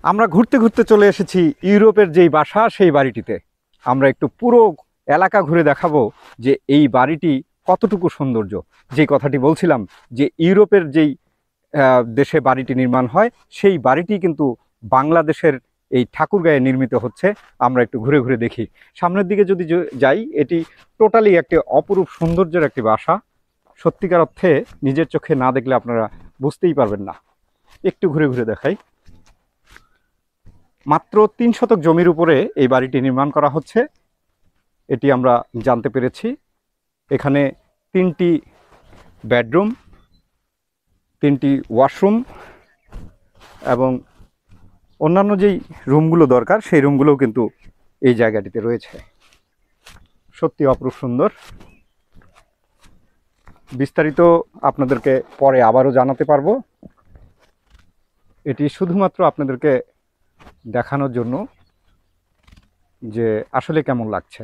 আমরা ঘুরতে ঘুরতে চলে এসেছি ইউরোপের যেই বাসা সেই বাড়িটিতে। আমরা একটু পুরো এলাকা ঘুরে দেখাবো যে এই বাড়িটি কতটুকু সৌন্দর্য। যে কথাটি বলছিলাম যে ইউরোপের যেই দেশে বাড়িটি নির্মাণ হয় সেই বাড়িটি কিন্তু বাংলাদেশের এই ঠাকুরগাঁয়ে নির্মিত হচ্ছে। আমরা একটু ঘুরে ঘুরে দেখি। সামনের দিকে যদি যাই, এটি টোটালি একটি অপরূপ সৌন্দর্যের একটি বাসা। সত্যিকার অর্থে নিজের চোখে না দেখলে আপনারা বুঝতেই পারবেন না। একটু ঘুরে ঘুরে দেখাই। মাত্র ৩ শতক জমির উপরে এই বাড়িটি নির্মাণ করা হচ্ছে, এটি আমরা জানতে পেরেছি। এখানে ৩টি বেডরুম, 3টি ওয়াশরুম এবং অন্যান্য যেই রুমগুলো দরকার সেই রুমগুলোও কিন্তু এই জায়গাটিতে রয়েছে। সত্যি অপরূপ সুন্দর। বিস্তারিত আপনাদেরকে পরে আবারও জানাতে পারবো। এটি শুধুমাত্র আপনাদেরকে দেখানোর জন্য যে আসলে কেমন লাগছে।